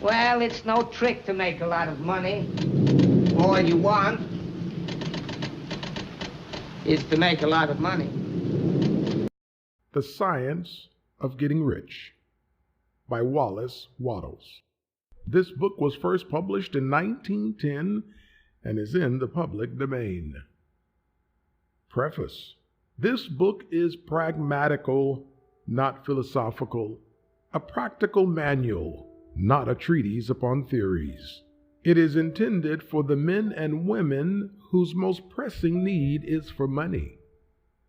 Well, it's no trick to make a lot of money. All you want is to make a lot of money. The Science of Getting Rich by Wallace Wattles. This book was first published in 1910 and is in the public domain. Preface. This book is pragmatical, not philosophical, a practical manual, not a treatise upon theories. It is intended for the men and women whose most pressing need is for money,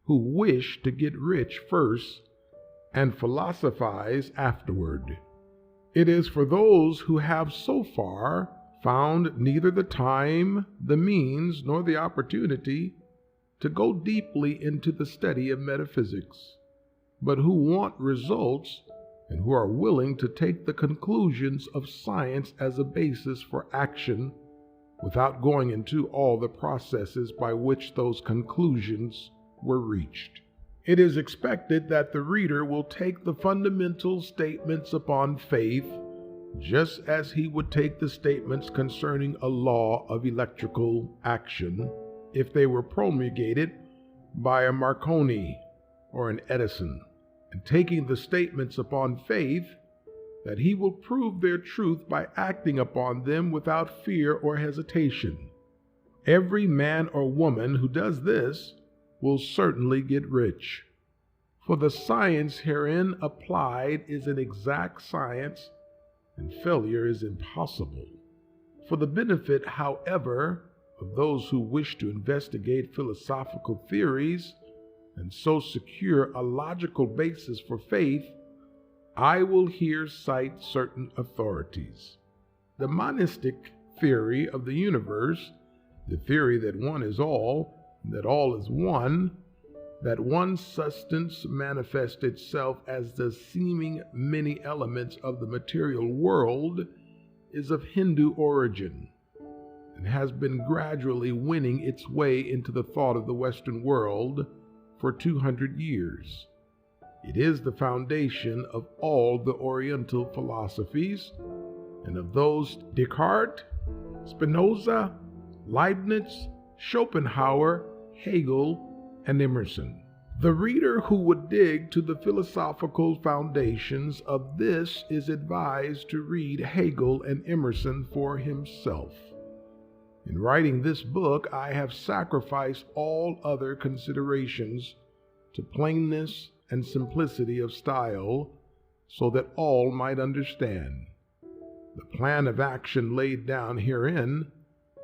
who wish to get rich first and philosophize afterward. It is for those who have so far found neither the time, the means, nor the opportunity to go deeply into the study of metaphysics, but who want results and who are willing to take the conclusions of science as a basis for action without going into all the processes by which those conclusions were reached. It is expected that the reader will take the fundamental statements upon faith just as he would take the statements concerning a law of electrical action if they were promulgated by a Marconi or an Edison, and taking the statements upon faith that he will prove their truth by acting upon them without fear or hesitation. Every man or woman who does this will certainly get rich, for the science herein applied is an exact science, and failure is impossible. For the benefit, however, of those who wish to investigate philosophical theories and so secure a logical basis for faith, I will here cite certain authorities. The monistic theory of the universe, the theory that one is all, that all is one, that one substance manifests itself as the seeming many elements of the material world, is of Hindu origin and has been gradually winning its way into the thought of the Western world for 200 years. It is the foundation of all the Oriental philosophies and of those Descartes, Spinoza, Leibniz, Schopenhauer, Hegel, and Emerson. The reader who would dig to the philosophical foundations of this is advised to read Hegel and Emerson for himself. In writing this book, I have sacrificed all other considerations to plainness and simplicity of style so that all might understand. The plan of action laid down herein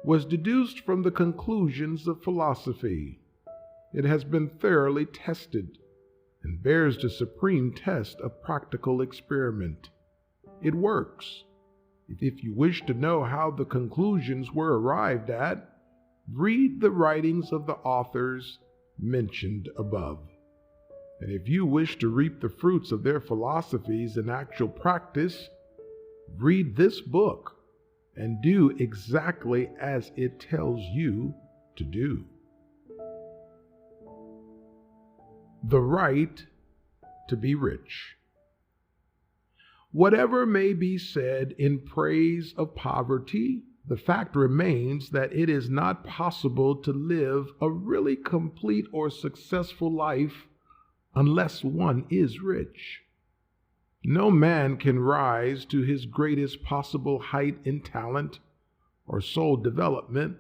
was deduced from the conclusions of philosophy. It has been thoroughly tested and bears the supreme test of practical experiment. It works. If you wish to know how the conclusions were arrived at, read the writings of the authors mentioned above. And if you wish to reap the fruits of their philosophies in actual practice, read this book and do exactly as it tells you to do. The right to be rich. Whatever may be said in praise of poverty, the fact remains that it is not possible to live a really complete or successful life unless one is rich. No man can rise to his greatest possible height in talent or soul development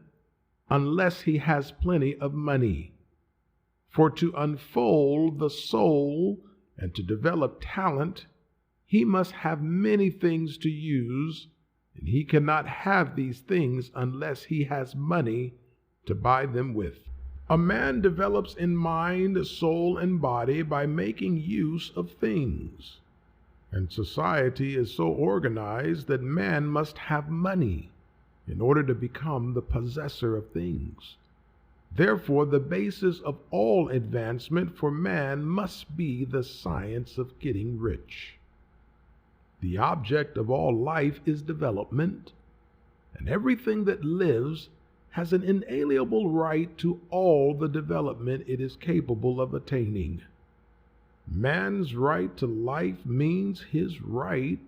unless he has plenty of money. For to unfold the soul and to develop talent, he must have many things to use, and he cannot have these things unless he has money to buy them with. A man develops in mind, soul, and body by making use of things. And society is so organized that man must have money in order to become the possessor of things. Therefore, the basis of all advancement for man must be the science of getting rich. The object of all life is development, and everything that lives has an inalienable right to all the development it is capable of attaining. Man's right to life means his right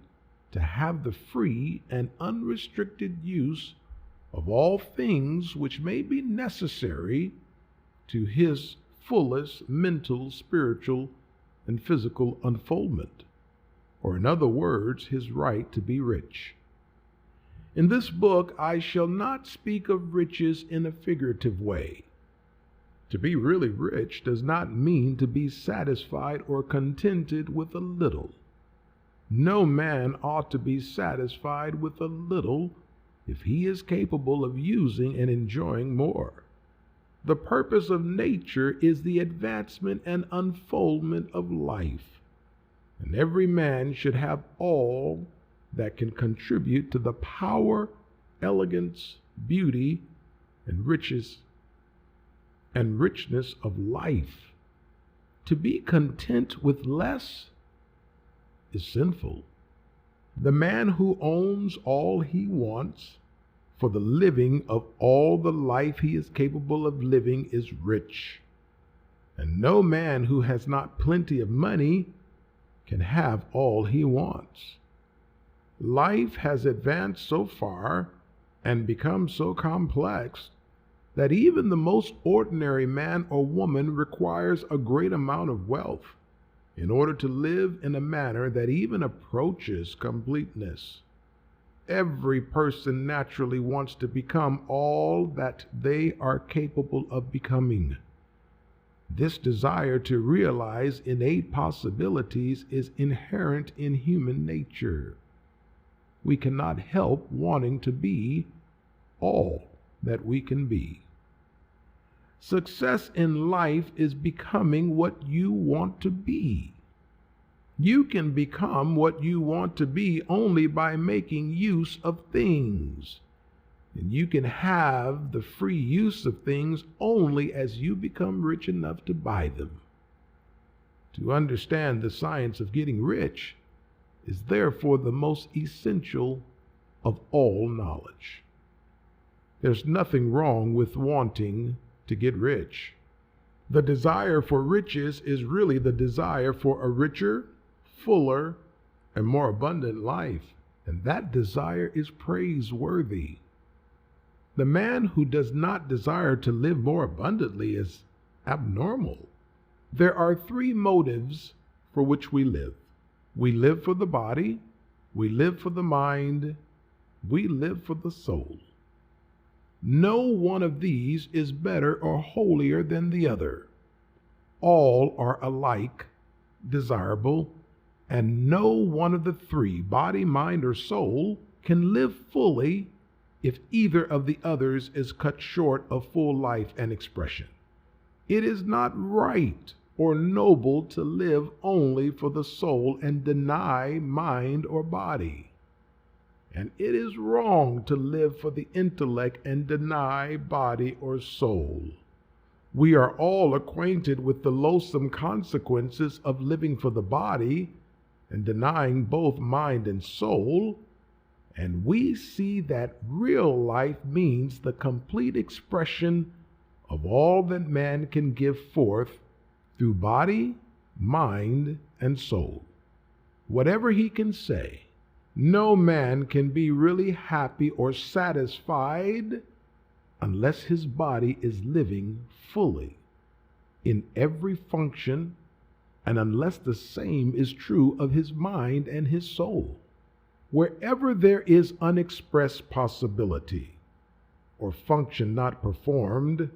to have the free and unrestricted use of all things which may be necessary to his fullest mental, spiritual, and physical unfoldment, or in other words, his right to be rich. In this book, I shall not speak of riches in a figurative way. To be really rich does not mean to be satisfied or contented with a little. No man ought to be satisfied with a little if he is capable of using and enjoying more. The purpose of nature is the advancement and unfoldment of life, and every man should have all that can contribute to the power, elegance, beauty, and richness of life. To be content with less is sinful. The man who owns all he wants for the living of all the life he is capable of living is rich. And no man who has not plenty of money can have all he wants. Life has advanced so far and become so complex that even the most ordinary man or woman requires a great amount of wealth in order to live in a manner that even approaches completeness. Every person naturally wants to become all that they are capable of becoming. This desire to realize innate possibilities is inherent in human nature. We cannot help wanting to be all that we can be. Success in life is becoming what you want to be. You can become what you want to be only by making use of things. And you can have the free use of things only as you become rich enough to buy them. To understand the science of getting rich is therefore the most essential of all knowledge. There's nothing wrong with wanting to get rich. The desire for riches is really the desire for a richer, fuller, and more abundant life, and that desire is praiseworthy. The man who does not desire to live more abundantly is abnormal. There are three motives for which we live. We live for the body, we live for the mind, we live for the soul. No one of these is better or holier than the other. All are alike desirable, and no one of the three, body, mind, or soul, can live fully if either of the others is cut short of full life and expression. It is not right or noble to live only for the soul and deny mind or body. And it is wrong to live for the intellect and deny body or soul. We are all acquainted with the loathsome consequences of living for the body and denying both mind and soul, and we see that real life means the complete expression of all that man can give forth through body, mind, and soul. Whatever he can say, no man can be really happy or satisfied unless his body is living fully in every function, and unless the same is true of his mind and his soul. Wherever there is unexpressed possibility or function not performed,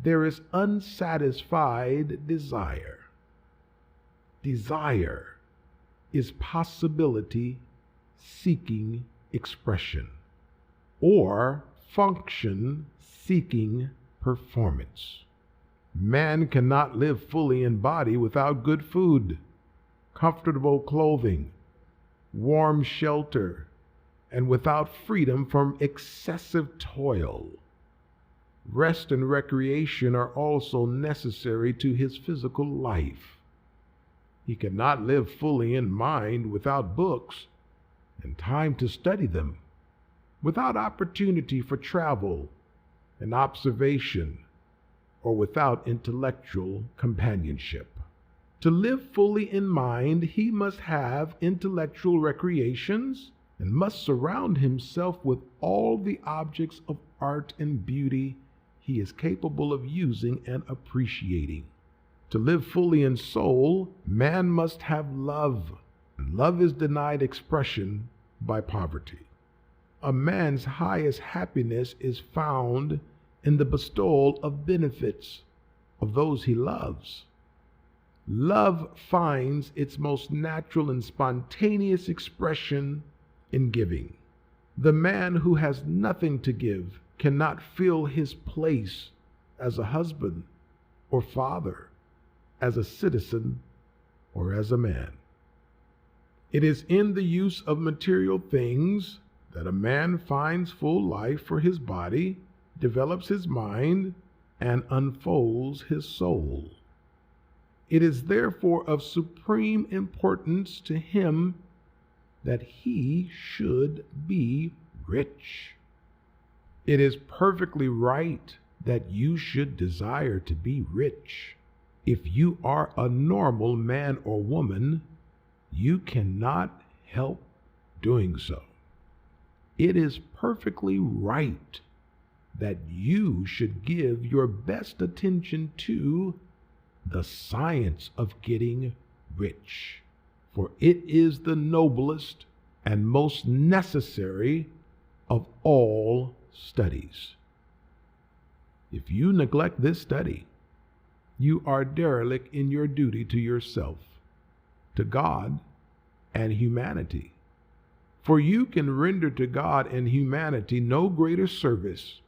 there is unsatisfied desire. Desire is possibility seeking expression, or function seeking performance. Man cannot live fully in body without good food, comfortable clothing, warm shelter, and without freedom from excessive toil. Rest and recreation are also necessary to his physical life. He cannot live fully in mind without books and time to study them, without opportunity for travel and observation, or without intellectual companionship. To live fully in mind, he must have intellectual recreations and must surround himself with all the objects of art and beauty he is capable of using and appreciating. To live fully in soul, man must have love, and love is denied expression by poverty. A man's highest happiness is found in the bestowal of benefits of those he loves. Love finds its most natural and spontaneous expression in giving. The man who has nothing to give cannot fill his place as a husband or father, as a citizen, or as a man. It is in the use of material things that a man finds full life for his body, develops his mind, and unfolds his soul. It is therefore of supreme importance to him that he should be rich. It is perfectly right that you should desire to be rich. If you are a normal man or woman, you cannot help doing so. It is perfectly right that you should give your best attention to the science of getting rich, for it is the noblest and most necessary of all studies. If you neglect this study, you are derelict in your duty to yourself, to God, and humanity. For you can render to God and humanity no greater service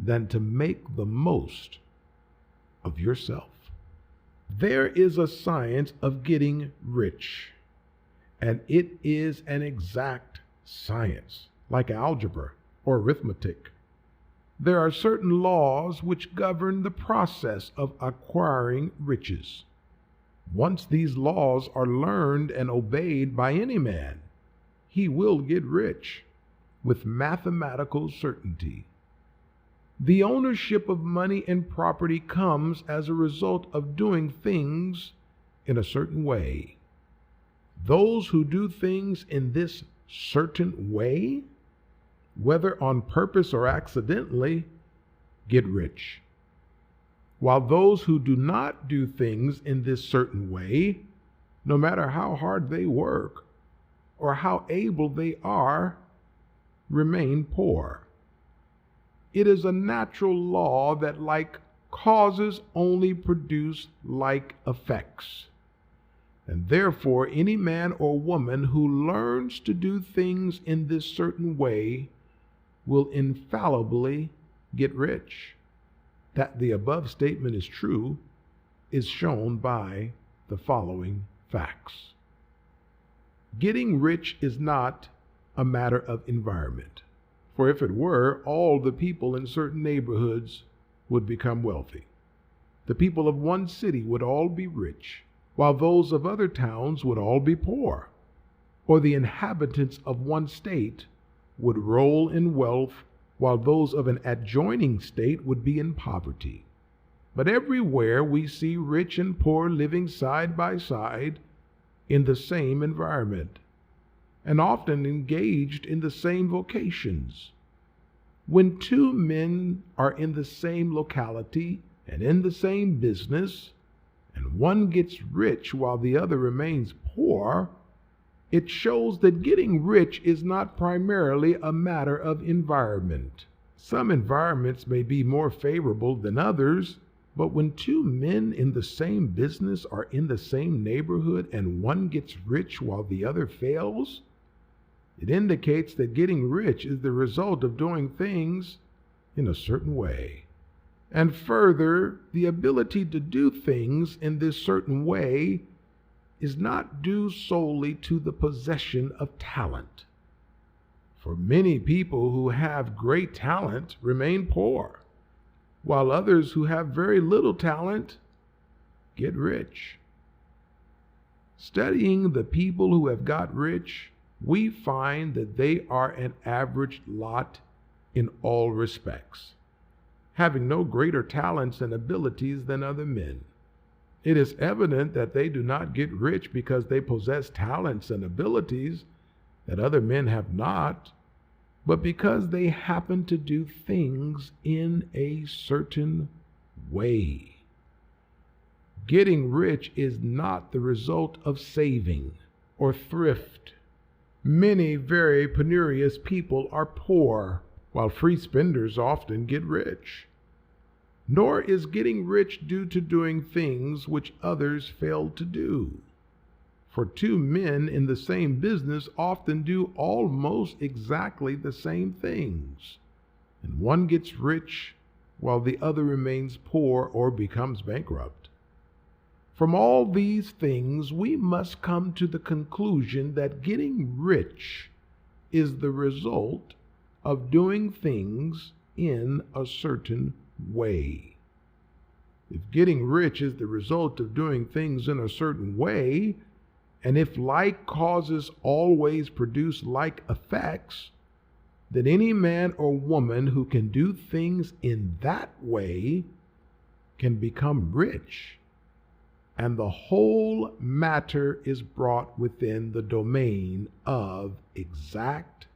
than to make the most of yourself. There is a science of getting rich, and it is an exact science, like algebra or arithmetic. There are certain laws which govern the process of acquiring riches. Once these laws are learned and obeyed by any man, he will get rich with mathematical certainty. The ownership of money and property comes as a result of doing things in a certain way. Those who do things in this certain way, whether on purpose or accidentally, get rich, while those who do not do things in this certain way, no matter how hard they work or how able they are, remain poor. It is a natural law that like causes only produce like effects. And therefore, any man or woman who learns to do things in this certain way will infallibly get rich. That the above statement is true is shown by the following facts. Getting rich is not a matter of environment. For if it were, all the people in certain neighborhoods would become wealthy. The people of one city would all be rich, while those of other towns would all be poor. Or the inhabitants of one state would roll in wealth, while those of an adjoining state would be in poverty. But everywhere we see rich and poor living side by side in the same environment, and often engaged in the same vocations. When two men are in the same locality and in the same business, and one gets rich while the other remains poor, it shows that getting rich is not primarily a matter of environment. Some environments may be more favorable than others, but when two men in the same business are in the same neighborhood and one gets rich while the other fails, it indicates that getting rich is the result of doing things in a certain way. And further, the ability to do things in this certain way is not due solely to the possession of talent. For many people who have great talent remain poor, while others who have very little talent get rich. Studying the people who have got rich, we find that they are an average lot in all respects, having no greater talents and abilities than other men. It is evident that they do not get rich because they possess talents and abilities that other men have not, but because they happen to do things in a certain way. Getting rich is not the result of saving or thrift. Many very penurious people are poor, while free spenders often get rich. Nor is getting rich due to doing things which others fail to do. For two men in the same business often do almost exactly the same things, and one gets rich while the other remains poor or becomes bankrupt. From all these things, we must come to the conclusion that getting rich is the result of doing things in a certain way. If getting rich is the result of doing things in a certain way, and if like causes always produce like effects, then any man or woman who can do things in that way can become rich, and the whole matter is brought within the domain of exact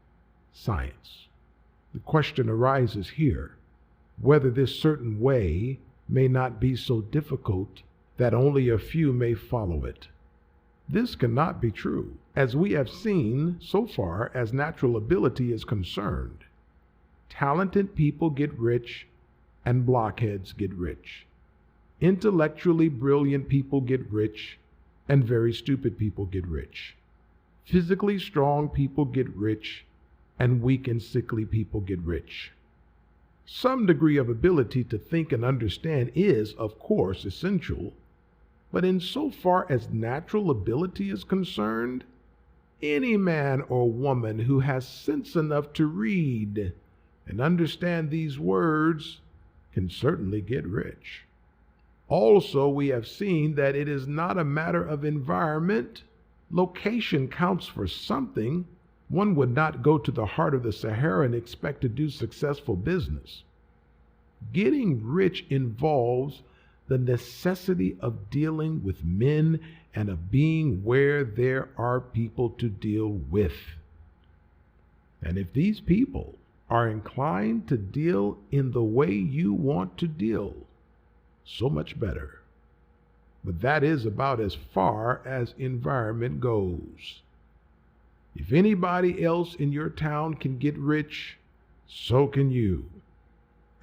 science. The question arises here whether this certain way may not be so difficult that only a few may follow it. This cannot be true, as we have seen so far as natural ability is concerned. Talented people get rich and blockheads get rich. Intellectually brilliant people get rich and very stupid people get rich. Physically strong people get rich and weak and sickly people get rich. Some degree of ability to think and understand is, of course, essential. But insofar as natural ability is concerned, any man or woman who has sense enough to read and understand these words can certainly get rich. Also, we have seen that it is not a matter of environment. Location counts for something. One would not go to the heart of the Sahara and expect to do successful business. Getting rich involves the necessity of dealing with men and of being where there are people to deal with. And if these people are inclined to deal in the way you want to deal, so much better. But that is about as far as environment goes. If anybody else in your town can get rich, so can you.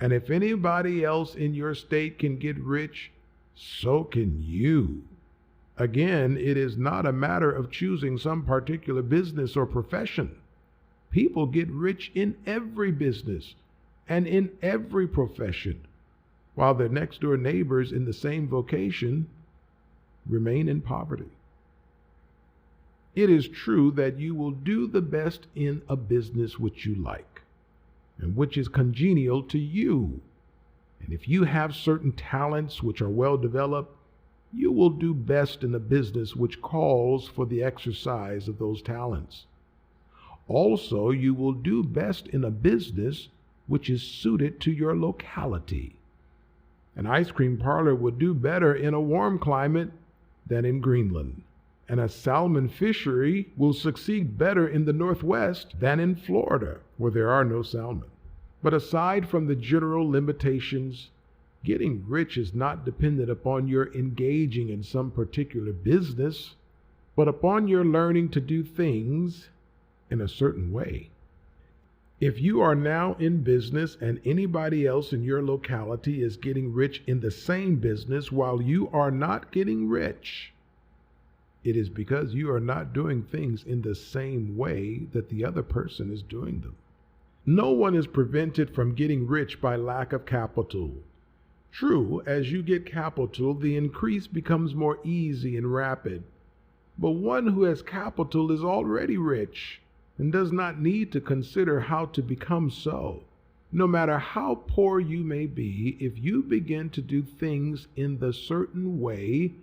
And if anybody else in your state can get rich, so can you. Again, it is not a matter of choosing some particular business or profession. People get rich in every business and in every profession, while their next door neighbors in the same vocation remain in poverty. It is true that you will do the best in a business which you like and which is congenial to you. And if you have certain talents which are well developed, you will do best in a business which calls for the exercise of those talents. Also, you will do best in a business which is suited to your locality. An ice cream parlor would do better in a warm climate than in Greenland, and a salmon fishery will succeed better in the Northwest than in Florida, where there are no salmon. But aside from the general limitations, getting rich is not dependent upon your engaging in some particular business, but upon your learning to do things in a certain way. If you are now in business and anybody else in your locality is getting rich in the same business while you are not getting rich, it is because you are not doing things in the same way that the other person is doing them. No one is prevented from getting rich by lack of capital. True, as you get capital, the increase becomes more easy and rapid. But one who has capital is already rich and does not need to consider how to become so. No matter how poor you may be, if you begin to do things in the certain way,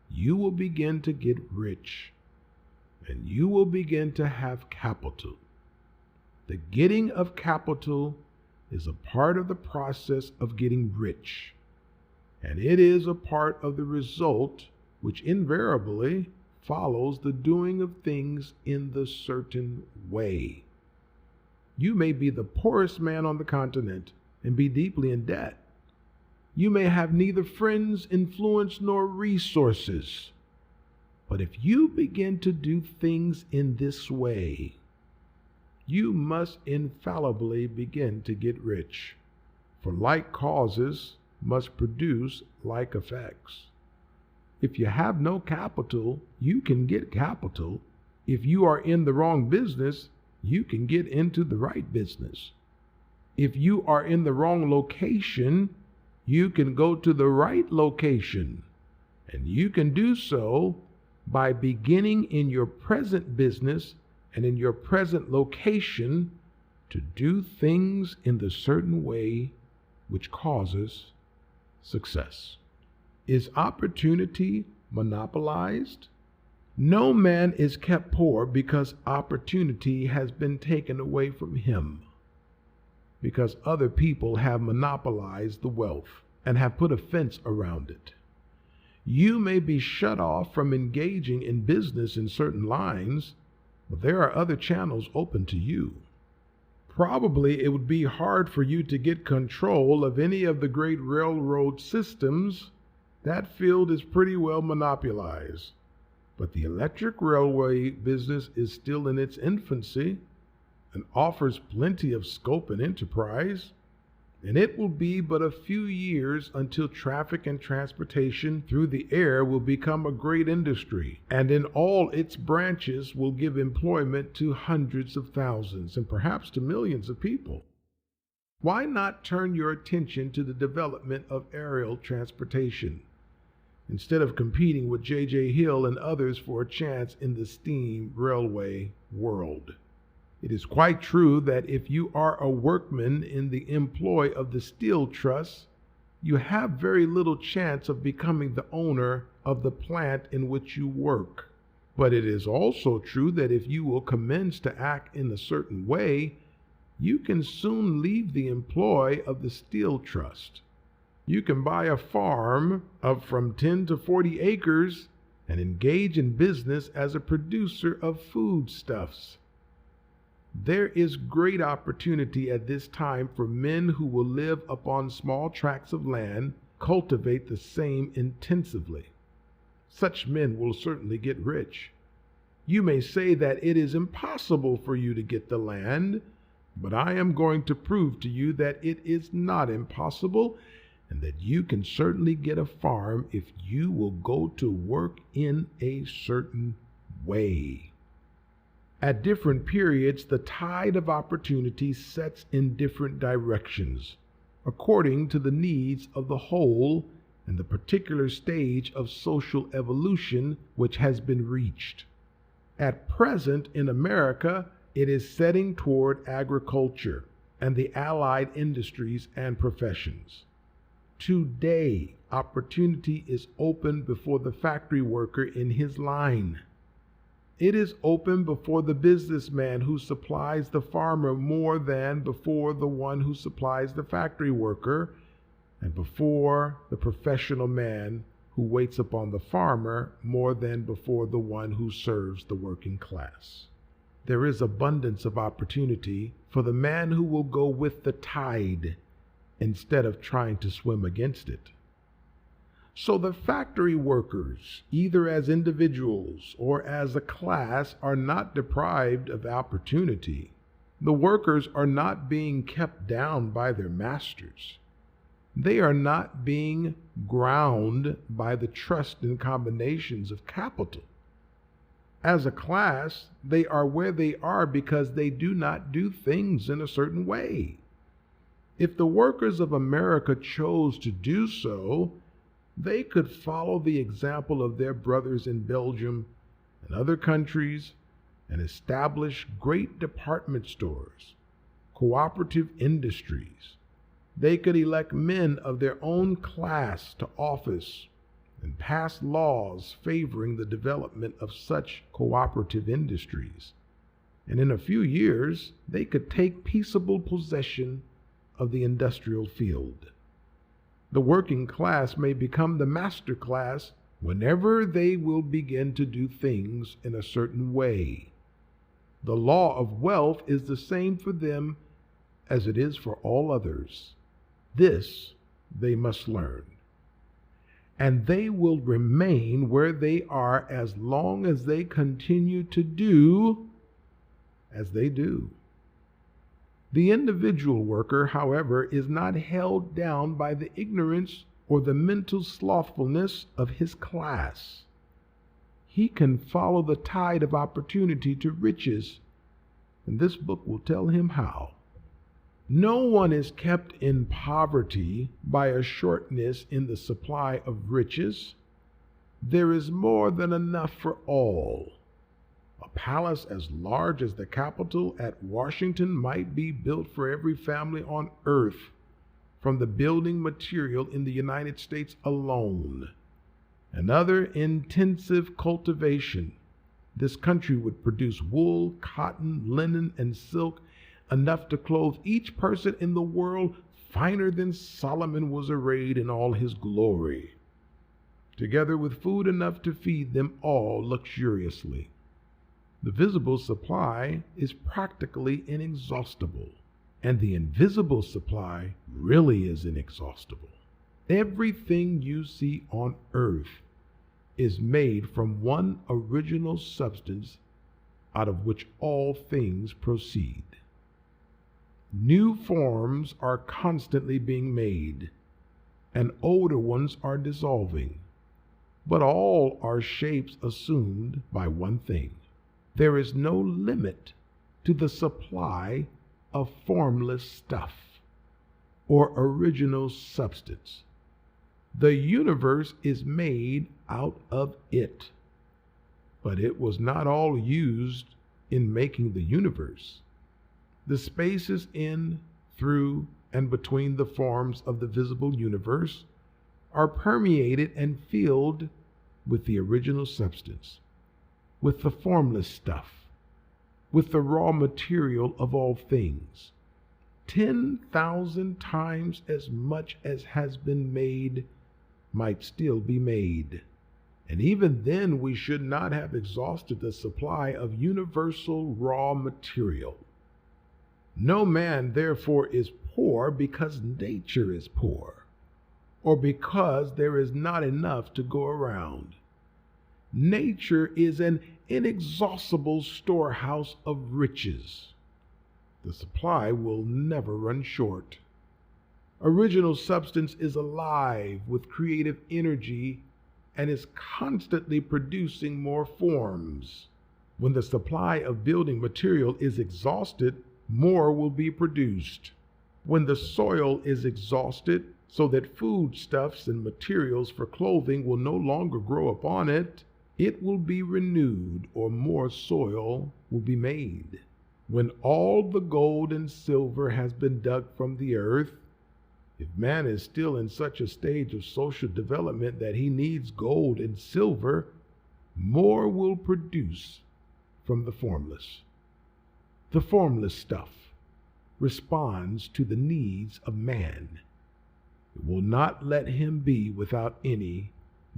you will begin to get rich, and you will begin to have capital. The getting of capital is a part of the process of getting rich. and it is a part of the result which invariably follows the doing of things in the certain way. You may be the poorest man on the continent and be deeply in debt. You may have neither friends, influence, nor resources. But if you begin to do things in this way, you must infallibly begin to get rich. For like causes must produce like effects. If you have no capital, you can get capital. If you are in the wrong business, you can get into the right business. If you are in the wrong location, you can go to the right location. And you can do so by beginning in your present business and in your present location to do things in the certain way which causes success. Is opportunity monopolized? No man is kept poor because opportunity has been taken away from him, because other people have monopolized the wealth and have put a fence around it. You may be shut off from engaging in business in certain lines, but there are other channels open to you. Probably it would be hard for you to get control of any of the great railroad systems. That field is pretty well monopolized. But the electric railway business is still in its infancy and offers plenty of scope and enterprise. And it will be but a few years until traffic and transportation through the air will become a great industry, and in all its branches will give employment to hundreds of thousands and perhaps to millions of people. Why not turn your attention to the development of aerial transportation, instead of competing with J.J. Hill and others for a chance in the steam railway world? It is quite true that if you are a workman in the employ of the Steel Trust, you have very little chance of becoming the owner of the plant in which you work. But it is also true that if you will commence to act in a certain way, you can soon leave the employ of the Steel Trust. You can buy a farm of from 10 to 40 acres and engage in business as a producer of foodstuffs. There is great opportunity at this time for men who will live upon small tracts of land, cultivate the same intensively. Such men will certainly get rich. You may say that it is impossible for you to get the land, but I am going to prove to you that it is not impossible, and that you can certainly get a farm if you will go to work in a certain way. At different periods, the tide of opportunity sets in different directions, according to the needs of the whole and the particular stage of social evolution which has been reached. At present in America, it is setting toward agriculture and the allied industries and professions. Today, opportunity is open before the factory worker in his line. It is open before the businessman who supplies the farmer more than before the one who supplies the factory worker, and before the professional man who waits upon the farmer more than before the one who serves the working class. There is abundance of opportunity for the man who will go with the tide instead of trying to swim against it. So the factory workers, either as individuals or as a class, are not deprived of opportunity. The workers are not being kept down by their masters. They are not being ground by the trust and combinations of capital. As a class, they are where they are because they do not do things in a certain way. If the workers of America chose to do so, they could follow the example of their brothers in Belgium and other countries and establish great department stores, cooperative industries. They could elect men of their own class to office and pass laws favoring the development of such cooperative industries. And in a few years, they could take peaceable possession of the industrial field. The working class may become the master class whenever they will begin to do things in a certain way. The law of wealth is the same for them as it is for all others. This they must learn. And they will remain where they are as long as they continue to do as they do. The individual worker, however, is not held down by the ignorance or the mental slothfulness of his class. He can follow the tide of opportunity to riches, and this book will tell him how. No one is kept in poverty by a shortness in the supply of riches. There is more than enough for all. A palace as large as the Capitol at Washington might be built for every family on earth from the building material in the United States alone. Another intensive cultivation. This country would produce wool, cotton, linen, and silk, enough to clothe each person in the world finer than Solomon was arrayed in all his glory, together with food enough to feed them all luxuriously. The visible supply is practically inexhaustible, and the invisible supply really is inexhaustible. Everything you see on earth is made from one original substance out of which all things proceed. New forms are constantly being made, and older ones are dissolving, but all are shapes assumed by one thing. There is no limit to the supply of formless stuff or original substance. The universe is made out of it, but it was not all used in making the universe. The spaces in, through, and between the forms of the visible universe are permeated and filled with the original substance, with the formless stuff, with the raw material of all things. 10,000 times as much as has been made might still be made. And even then, we should not have exhausted the supply of universal raw material. No man, therefore, is poor because nature is poor, or because there is not enough to go around. Nature is an inexhaustible storehouse of riches. The supply will never run short. Original substance is alive with creative energy and is constantly producing more forms. When the supply of building material is exhausted, more will be produced. When the soil is exhausted, so that foodstuffs and materials for clothing will no longer grow upon it, it will be renewed, or more soil will be made. When all the gold and silver has been dug from the earth, if man is still in such a stage of social development that he needs gold and silver, more will produce from the formless. The formless stuff responds to the needs of man. It will not let him be without any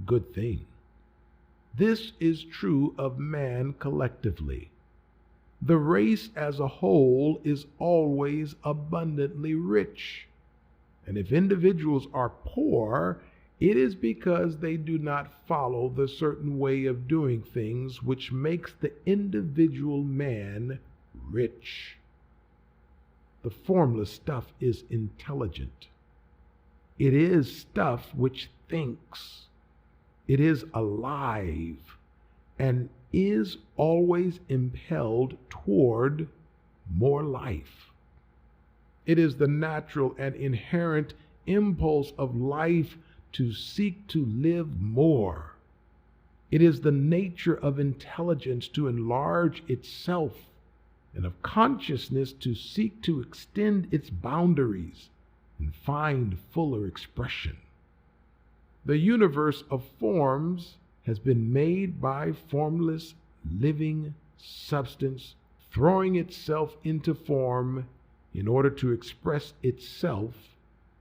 good thing. This is true of man collectively. The race as a whole is always abundantly rich. And if individuals are poor, it is because they do not follow the certain way of doing things which makes the individual man rich. The formless stuff is intelligent. It is stuff which thinks. It is alive and is always impelled toward more life. It is the natural and inherent impulse of life to seek to live more. It is the nature of intelligence to enlarge itself and of consciousness to seek to extend its boundaries and find fuller expression. The universe of forms has been made by formless, living substance, throwing itself into form in order to express itself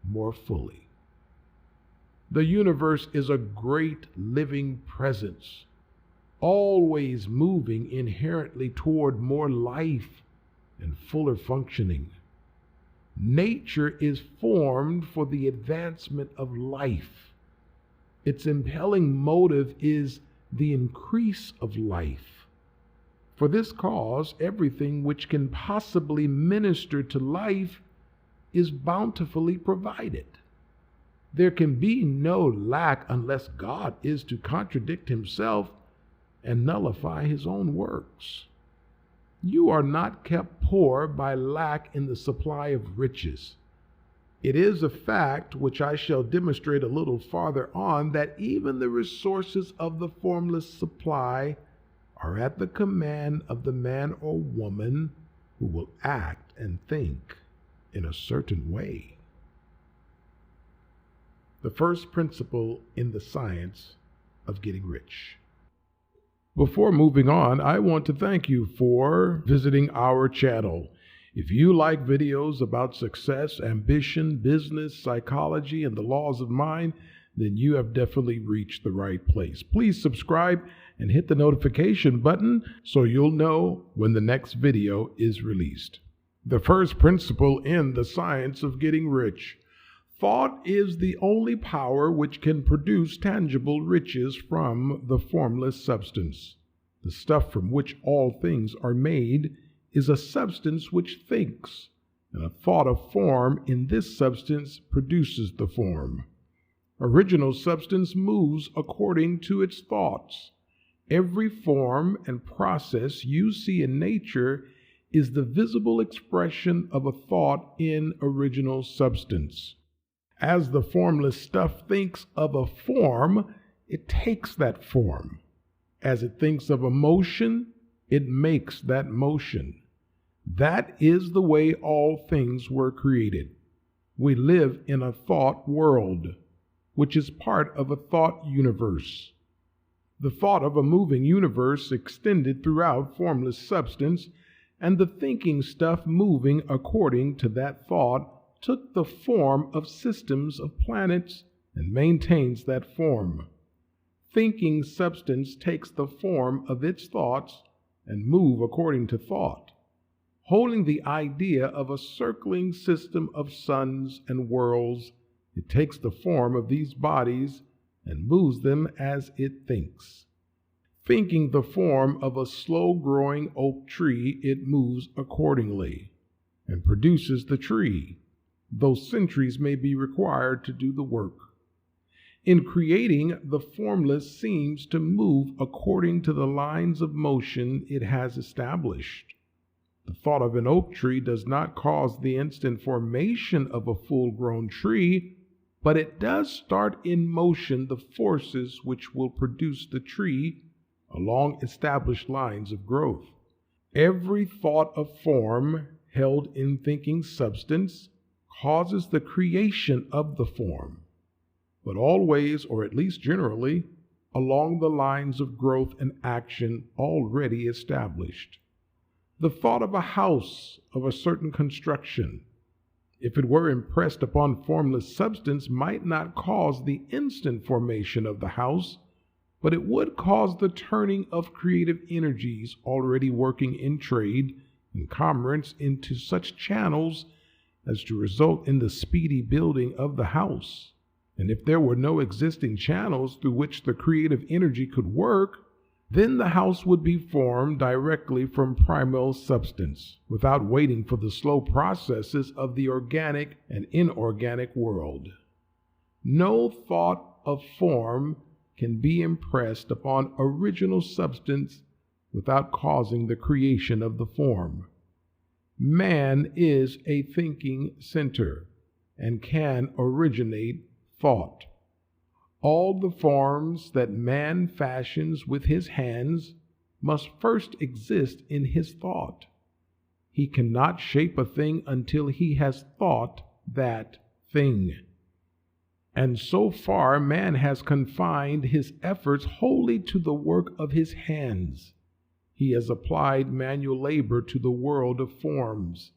more fully. The universe is a great living presence, always moving inherently toward more life and fuller functioning. Nature is formed for the advancement of life. Its impelling motive is the increase of life. For this cause, everything which can possibly minister to life is bountifully provided. There can be no lack unless God is to contradict himself and nullify his own works. You are not kept poor by lack in the supply of riches. It is a fact, which I shall demonstrate a little farther on, that even the resources of the formless supply are at the command of the man or woman who will act and think in a certain way. The first principle in the science of getting rich. Before moving on, I want to thank you for visiting our channel. If you like videos about success, ambition, business, psychology, and the laws of mind, then you have definitely reached the right place. Please subscribe and hit the notification button so you'll know when the next video is released. The first principle in the science of getting rich. Thought is the only power which can produce tangible riches from the formless substance. The stuff from which all things are made is a substance which thinks, and a thought of form in this substance produces the form. Original substance moves according to its thoughts. Every form and process you see in nature is the visible expression of a thought in original substance. As the formless stuff thinks of a form, it takes that form. As it thinks of a motion, it makes that motion. That is the way all things were created. We live in a thought world, which is part of a thought universe. The thought of a moving universe extended throughout formless substance, and the thinking stuff moving according to that thought took the form of systems of planets and maintains that form. Thinking substance takes the form of its thoughts and move according to thought, holding the idea of a circling system of suns and worlds. It takes the form of these bodies and moves them as it thinks. Thinking the form of a slow-growing oak tree, it moves accordingly and produces the tree, though centuries may be required to do the work. In creating, the formless seems to move according to the lines of motion it has established. The thought of an oak tree does not cause the instant formation of a full-grown tree, but it does start in motion the forces which will produce the tree along established lines of growth. Every thought of form held in thinking substance causes the creation of the form, but always, or at least generally, along the lines of growth and action already established. The thought of a house of a certain construction, if it were impressed upon formless substance, might not cause the instant formation of the house, but it would cause the turning of creative energies already working in trade and commerce into such channels as to result in the speedy building of the house. And if there were no existing channels through which the creative energy could work, then the house would be formed directly from primal substance, without waiting for the slow processes of the organic and inorganic world. No thought of form can be impressed upon original substance without causing the creation of the form. Man is a thinking center and can originate thought. All the forms that man fashions with his hands must first exist in his thought. He cannot shape a thing until he has thought that thing. And so far, man has confined his efforts wholly to the work of his hands. He has applied manual labor to the world of forms,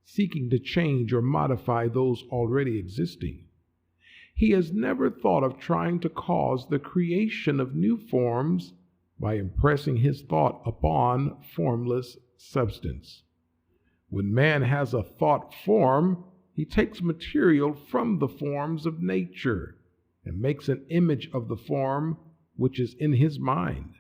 seeking to change or modify those already existing. He has never thought of trying to cause the creation of new forms by impressing his thought upon formless substance. When man has a thought form, he takes material from the forms of nature and makes an image of the form which is in his mind.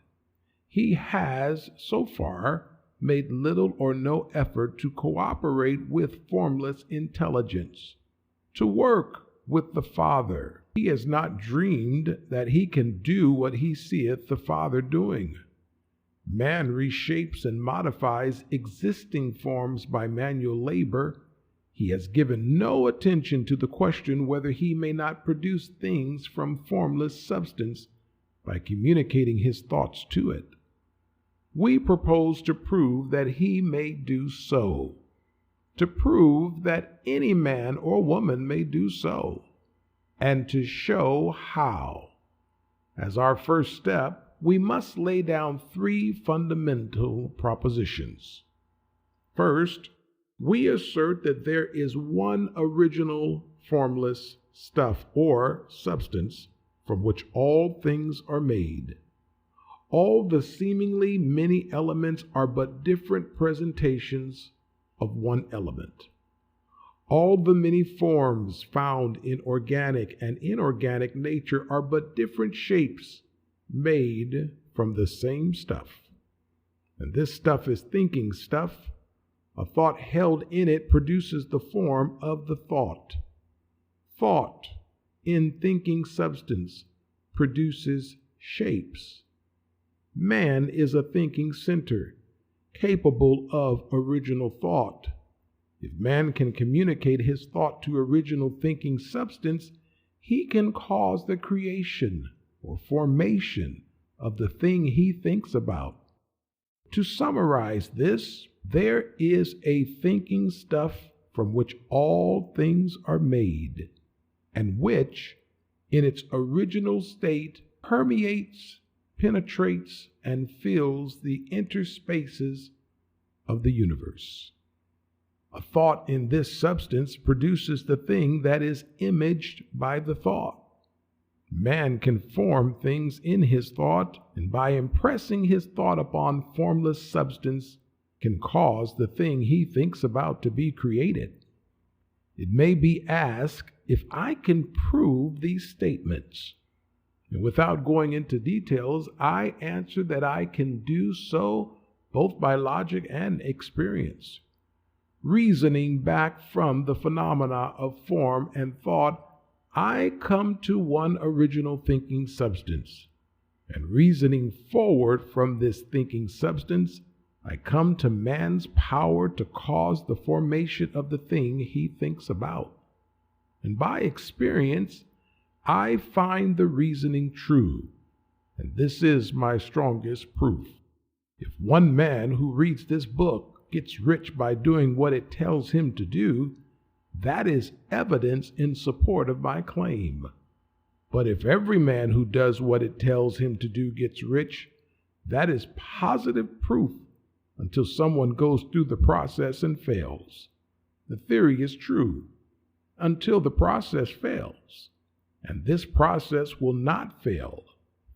He has, so far, made little or no effort to cooperate with formless intelligence, to work with the Father. He has not dreamed that he can do what he seeth the Father doing. Man reshapes and modifies existing forms by manual labor. He has given no attention to the question whether he may not produce things from formless substance by communicating his thoughts to it. We propose to prove that he may do so, to prove that any man or woman may do so, and to show how. As our first step, we must lay down 3 fundamental propositions. First, we assert that there is one original formless stuff or substance from which all things are made. All the seemingly many elements are but different presentations of one element. All the many forms found in organic and inorganic nature are but different shapes made from the same stuff. And this stuff is thinking stuff. A thought held in it produces the form of the thought. Thought in thinking substance produces shapes. Man is a thinking center, capable of original thought. If man can communicate his thought to original thinking substance, he can cause the creation or formation of the thing he thinks about. To summarize this, there is a thinking stuff from which all things are made, and which, in its original state, permeates, penetrates, and fills the interspaces of the universe. A thought in this substance produces the thing that is imaged by the thought. Man can form things in his thought, and by impressing his thought upon formless substance, can cause the thing he thinks about to be created. It may be asked if I can prove these statements. And without going into details, I answer that I can do so both by logic and experience. Reasoning back from the phenomena of form and thought, I come to one original thinking substance. And reasoning forward from this thinking substance, I come to man's power to cause the formation of the thing he thinks about. And by experience, I find the reasoning true, and this is my strongest proof. If one man who reads this book gets rich by doing what it tells him to do, that is evidence in support of my claim. But if every man who does what it tells him to do gets rich, that is positive proof until someone goes through the process and fails. The theory is true until the process fails. And this process will not fail,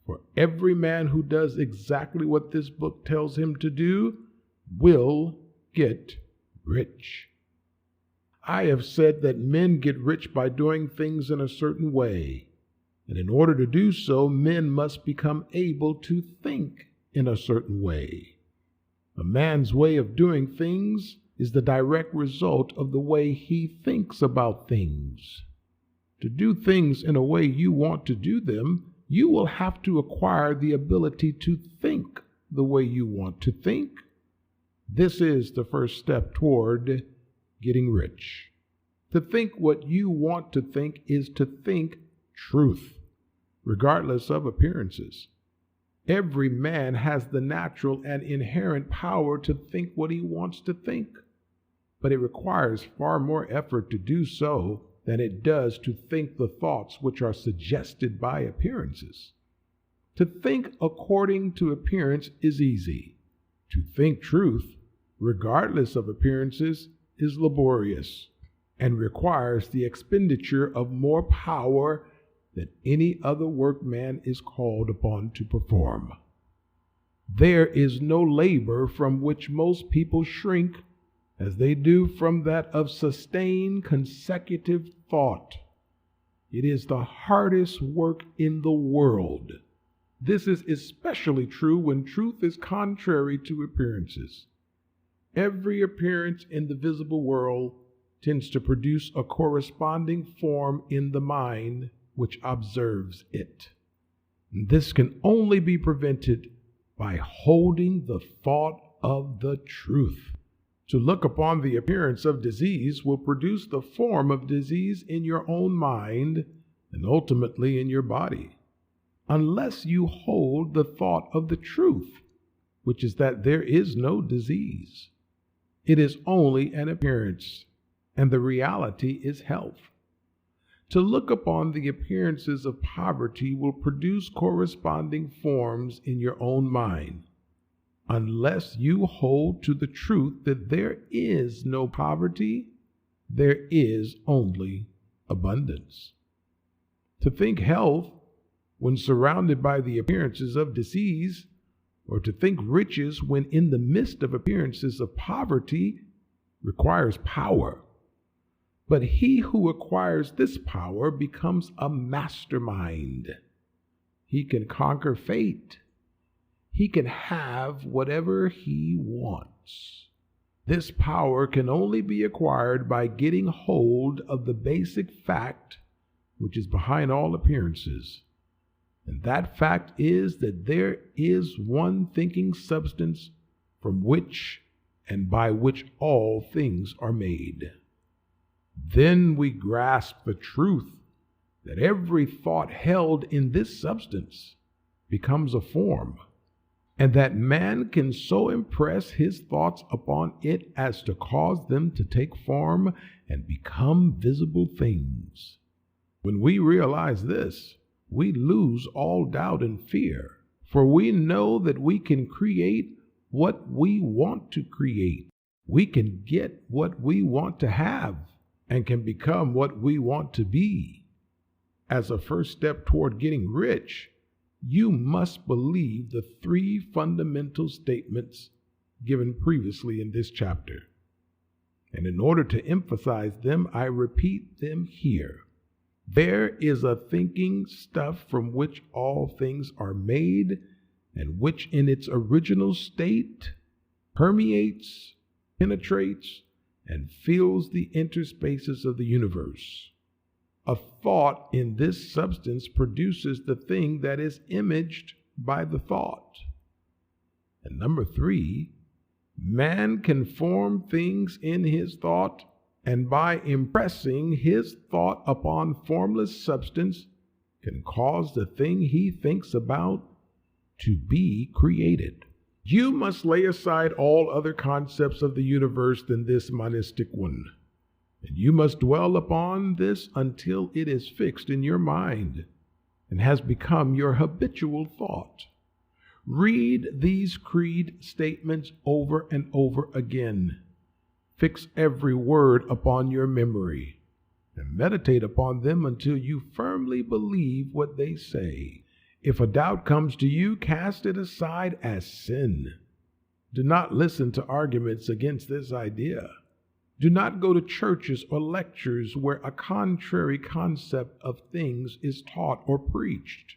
for every man who does exactly what this book tells him to do will get rich. I have said that men get rich by doing things in a certain way, and in order to do so, men must become able to think in a certain way. A man's way of doing things is the direct result of the way he thinks about things. To do things in a way you want to do them, you will have to acquire the ability to think the way you want to think. This is the first step toward getting rich. To think what you want to think is to think truth, regardless of appearances. Every man has the natural and inherent power to think what he wants to think, but it requires far more effort to do so than it does to think the thoughts which are suggested by appearances. To think according to appearance is easy. To think truth, regardless of appearances, is laborious and requires the expenditure of more power than any other work man is called upon to perform. There is no labor from which most people shrink as they do from that of sustained consecutive thought. It is the hardest work in the world. This is especially true when truth is contrary to appearances. Every appearance in the visible world tends to produce a corresponding form in the mind which observes it. This can only be prevented by holding the thought of the truth. To look upon the appearance of disease will produce the form of disease in your own mind and ultimately in your body, unless you hold the thought of the truth, which is that there is no disease. It is only an appearance, and the reality is health. To look upon the appearances of poverty will produce corresponding forms in your own mind, unless you hold to the truth that there is no poverty, there is only abundance. To think health when surrounded by the appearances of disease, or to think riches when in the midst of appearances of poverty, requires power. But he who acquires this power becomes a mastermind. He can conquer fate. He can have whatever he wants. This power can only be acquired by getting hold of the basic fact which is behind all appearances. And that fact is that there is one thinking substance from which and by which all things are made. Then we grasp the truth that every thought held in this substance becomes a form, and that man can so impress his thoughts upon it as to cause them to take form and become visible things. When we realize this, we lose all doubt and fear, for we know that we can create what we want to create. We can get what we want to have and can become what we want to be. As a first step toward getting rich, you must believe the three fundamental statements given previously in this chapter. And in order to emphasize them, I repeat them here. There is a thinking stuff from which all things are made, and which in its original state permeates, penetrates, and fills the interspaces of the universe. A thought in this substance produces the thing that is imaged by the thought. And number 3, man can form things in his thought, and by impressing his thought upon formless substance, can cause the thing he thinks about to be created. You must lay aside all other concepts of the universe than this monistic one, and you must dwell upon this until it is fixed in your mind and has become your habitual thought. Read these creed statements over and over again. Fix every word upon your memory and meditate upon them until you firmly believe what they say. If a doubt comes to you, cast it aside as sin. Do not listen to arguments against this idea. Do not go to churches or lectures where a contrary concept of things is taught or preached.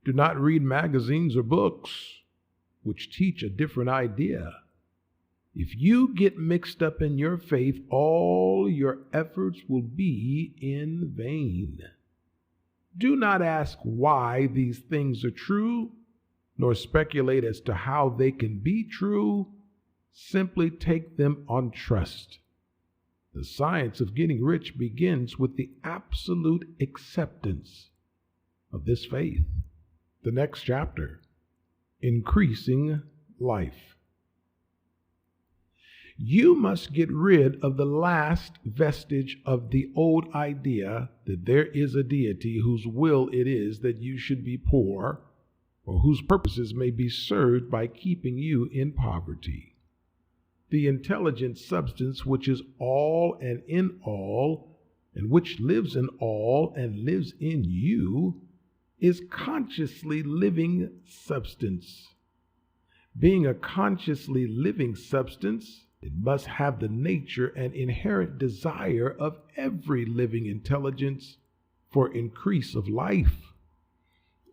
Do not read magazines or books which teach a different idea. If you get mixed up in your faith, all your efforts will be in vain. Do not ask why these things are true, nor speculate as to how they can be true. Simply take them on trust. The science of getting rich begins with the absolute acceptance of this faith. The next chapter, increasing life. You must get rid of the last vestige of the old idea that there is a deity whose will it is that you should be poor, or whose purposes may be served by keeping you in poverty. The intelligent substance which is all and in all, and which lives in all and lives in you, is consciously living substance. Being a consciously living substance, it must have the nature and inherent desire of every living intelligence for increase of life.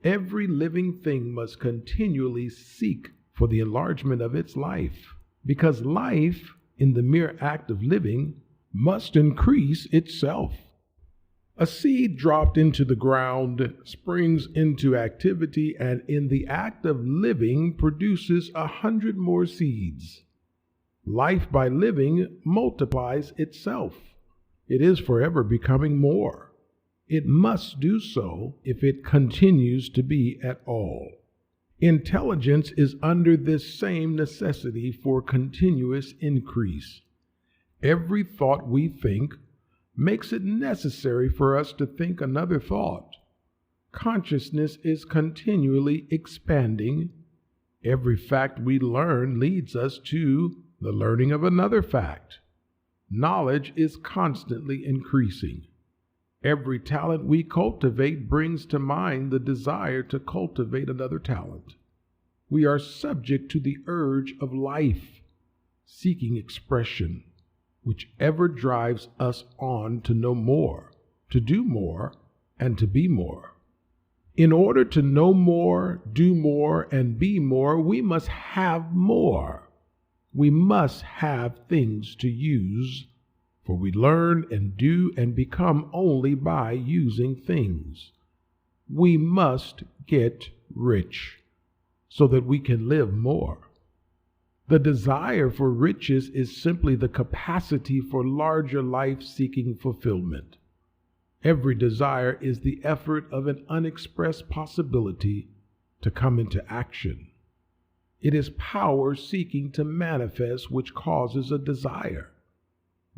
Every living thing must continually seek for the enlargement of its life, because life, in the mere act of living, must increase itself. A seed dropped into the ground springs into activity, and in the act of living produces 100 more seeds. Life by living multiplies itself. It is forever becoming more. It must do so if it continues to be at all. Intelligence is under this same necessity for continuous increase. Every thought we think makes it necessary for us to think another thought. Consciousness is continually expanding. Every fact we learn leads us to the learning of another fact. Knowledge is constantly increasing. Every talent we cultivate brings to mind the desire to cultivate another talent. We are subject to the urge of life, seeking expression, which ever drives us on to know more, to do more, and to be more. In order to know more, do more, and be more, we must have more. We must have things to use, for we learn and do and become only by using things. We must get rich so that we can live more. The desire for riches is simply the capacity for larger life-seeking fulfillment. Every desire is the effort of an unexpressed possibility to come into action. It is power seeking to manifest which causes a desire.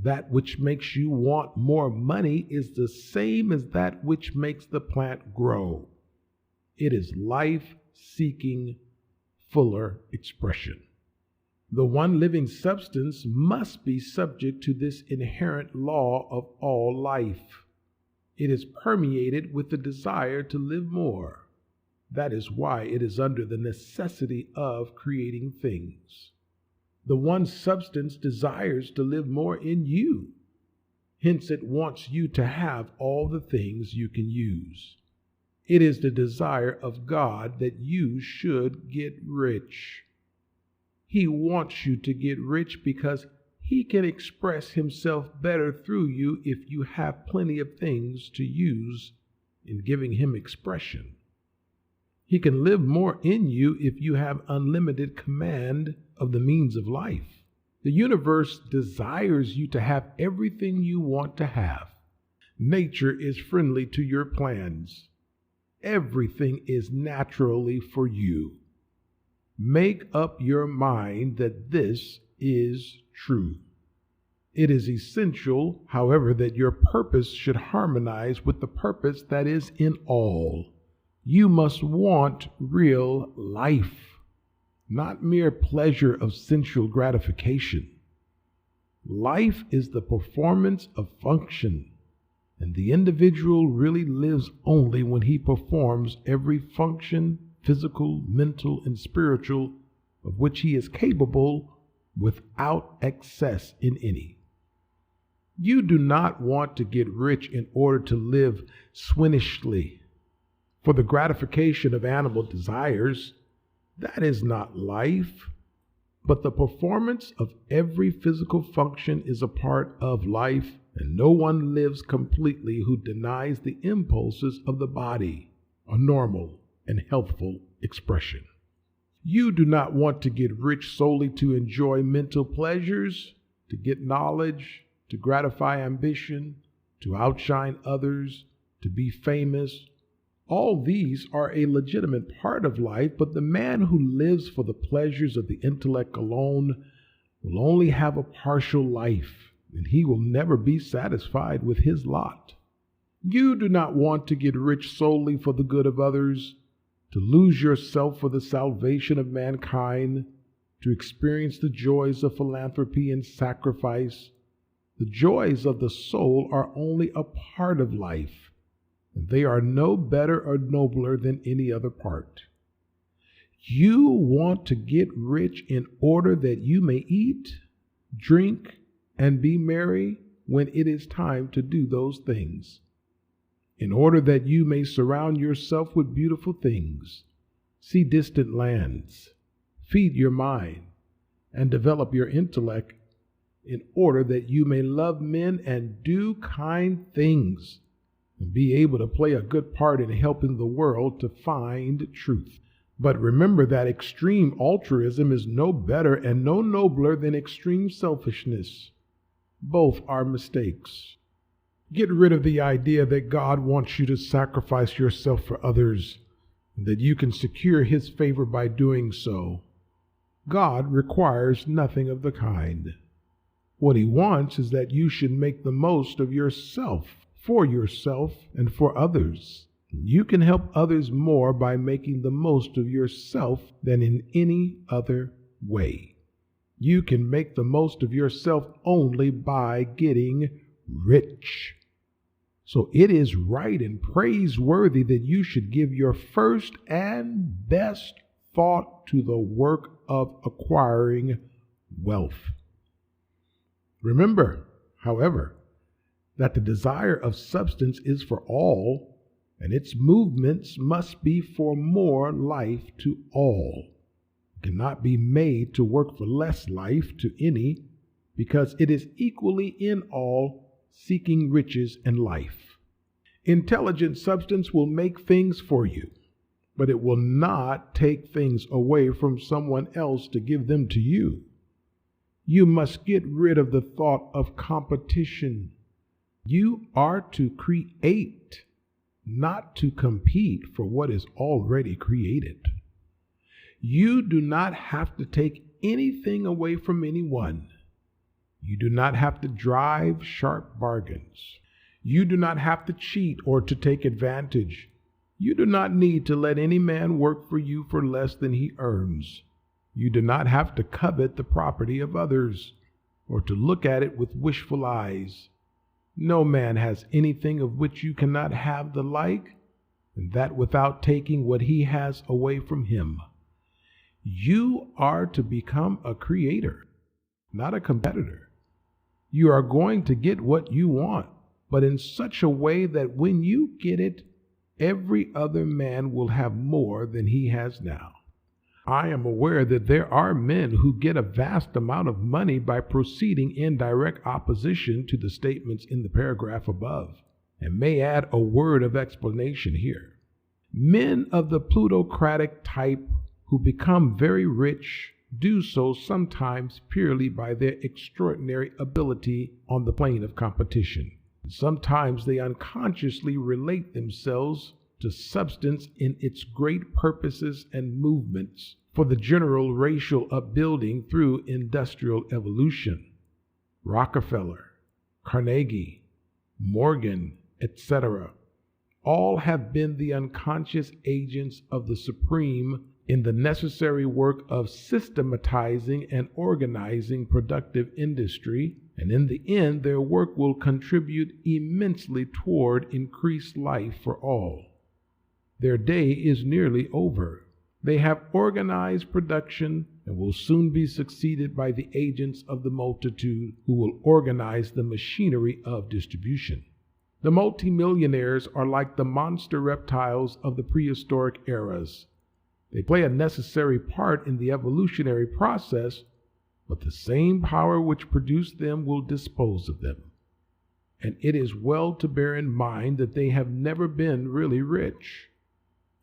That which makes you want more money is the same as that which makes the plant grow. It is life-seeking, fuller expression. The one living substance must be subject to this inherent law of all life. It is permeated with the desire to live more. That is why it is under the necessity of creating things. The one substance desires to live more in you. Hence it wants you to have all the things you can use. It is the desire of God that you should get rich. He wants you to get rich because He can express Himself better through you if you have plenty of things to use in giving Him expression. He can live more in you if you have unlimited command of the means of life. The universe desires you to have everything you want to have. Nature is friendly to your plans. Everything is naturally for you. Make up your mind that this is true. It is essential, however, that your purpose should harmonize with the purpose that is in all. You must want real life, not mere pleasure of sensual gratification. Life is the performance of function, and the individual really lives only when he performs every function, physical, mental, and spiritual, of which he is capable without excess in any. You do not want to get rich in order to live swinishly for the gratification of animal desires. That is not life. But the performance of every physical function is a part of life, and no one lives completely who denies the impulses of the body, a normal and healthful expression. You do not want to get rich solely to enjoy mental pleasures, to get knowledge, to gratify ambition, to outshine others, to be famous. All these are a legitimate part of life, but the man who lives for the pleasures of the intellect alone will only have a partial life, and he will never be satisfied with his lot. You do not want to get rich solely for the good of others, to lose yourself for the salvation of mankind, to experience the joys of philanthropy and sacrifice. The joys of the soul are only a part of life, and they are no better or nobler than any other part. You want to get rich in order that you may eat, drink, and be merry when it is time to do those things, in order that you may surround yourself with beautiful things, see distant lands, feed your mind, and develop your intellect, in order that you may love men and do kind things, and be able to play a good part in helping the world to find truth. But remember that extreme altruism is no better and no nobler than extreme selfishness. Both are mistakes. Get rid of the idea that God wants you to sacrifice yourself for others, and that you can secure His favor by doing so. God requires nothing of the kind. What He wants is that you should make the most of yourself, for yourself and for others. You can help others more by making the most of yourself than in any other way. You can make the most of yourself only by getting rich. So it is right and praiseworthy that you should give your first and best thought to the work of acquiring wealth. Remember, however, that the desire of substance is for all, and its movements must be for more life to all. It cannot be made to work for less life to any, because it is equally in all, seeking riches and life. Intelligent substance will make things for you, but it will not take things away from someone else to give them to you. You must get rid of the thought of competition. You are to create, not to compete for what is already created. You do not have to take anything away from anyone. You do not have to drive sharp bargains. You do not have to cheat or to take advantage. You do not need to let any man work for you for less than he earns. You do not have to covet the property of others, or to look at it with wishful eyes. No man has anything of which you cannot have the like, and that without taking what he has away from him. You are to become a creator, not a competitor. You are going to get what you want, but in such a way that when you get it, every other man will have more than he has now. I am aware that there are men who get a vast amount of money by proceeding in direct opposition to the statements in the paragraph above, and may add a word of explanation here. Men of the plutocratic type who become very rich do so sometimes purely by their extraordinary ability on the plane of competition. Sometimes they unconsciously relate themselves to substance in its great purposes and movements for the general racial upbuilding through industrial evolution. Rockefeller, Carnegie, Morgan, etc. all have been the unconscious agents of the supreme in the necessary work of systematizing and organizing productive industry, and in the end their work will contribute immensely toward increased life for all. Their day is nearly over. They have organized production and will soon be succeeded by the agents of the multitude who will organize the machinery of distribution. The multimillionaires are like the monster reptiles of the prehistoric eras. They play a necessary part in the evolutionary process, but the same power which produced them will dispose of them. And it is well to bear in mind that they have never been really rich.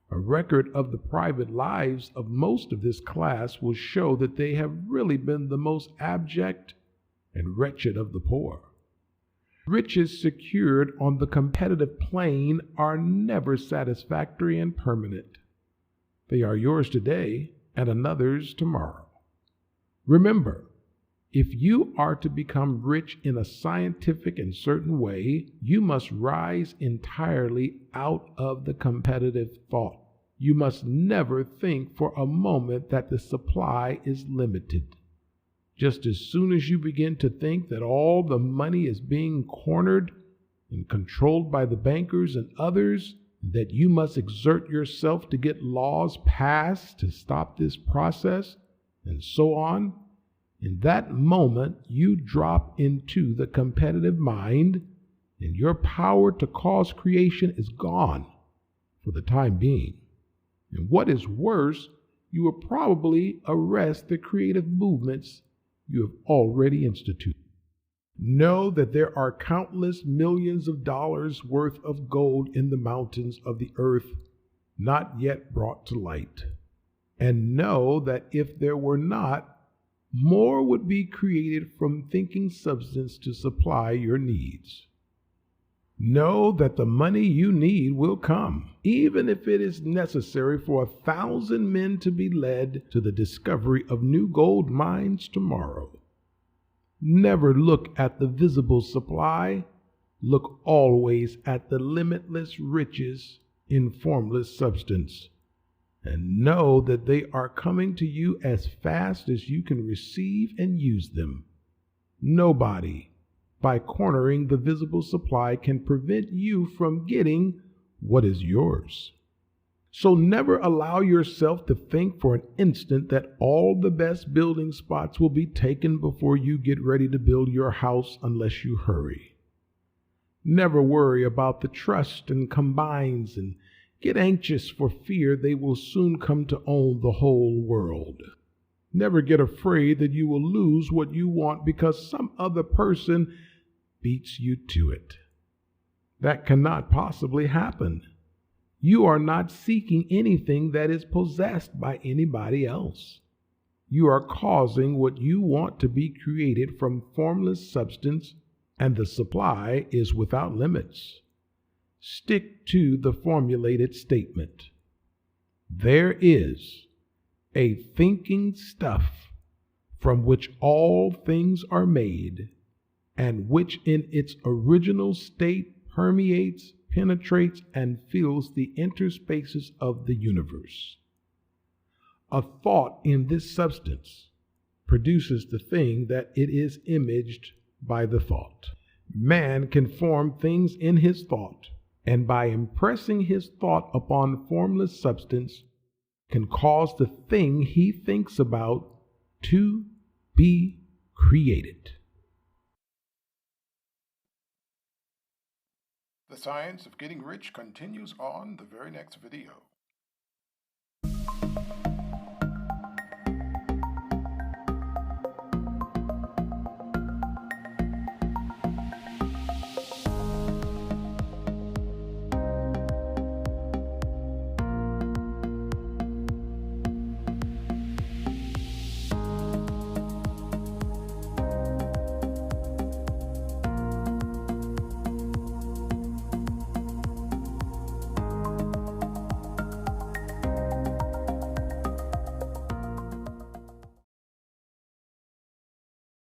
A record of the private lives of most of this class will show that they have really been the most abject and wretched of the poor. Riches secured on the competitive plane are never satisfactory and permanent. They are yours today and another's tomorrow. Remember, if you are to become rich in a scientific and certain way, you must rise entirely out of the competitive thought. You must never think for a moment that the supply is limited. Just as soon as you begin to think that all the money is being cornered and controlled by the bankers and others, that you must exert yourself to get laws passed to stop this process, and so on, in that moment you drop into the competitive mind, and your power to cause creation is gone for the time being. And what is worse, you will probably arrest the creative movements you have already instituted. Know that there are countless millions of dollars worth of gold in the mountains of the earth, not yet brought to light. And know that if there were not, more would be created from thinking substance to supply your needs. Know that the money you need will come, even if it is necessary for 1,000 men to be led to the discovery of new gold mines tomorrow. Never look at the visible supply. Look always at the limitless riches in formless substance, and know that they are coming to you as fast as you can receive and use them. Nobody, by cornering the visible supply, can prevent you from getting what is yours. So never allow yourself to think for an instant that all the best building spots will be taken before you get ready to build your house unless you hurry. Never worry about the trust and combines and get anxious for fear they will soon come to own the whole world. Never get afraid that you will lose what you want because some other person beats you to it. That cannot possibly happen. You are not seeking anything that is possessed by anybody else. You are causing what you want to be created from formless substance, and the supply is without limits. Stick to the formulated statement. There is a thinking stuff from which all things are made, and which in its original state permeates, penetrates, and fills the interspaces of the universe. A thought in this substance produces the thing that it is imaged by the thought. Man can form things in his thought, and by impressing his thought upon formless substance, can cause the thing he thinks about to be created. The Science of Getting Rich continues on the very next video.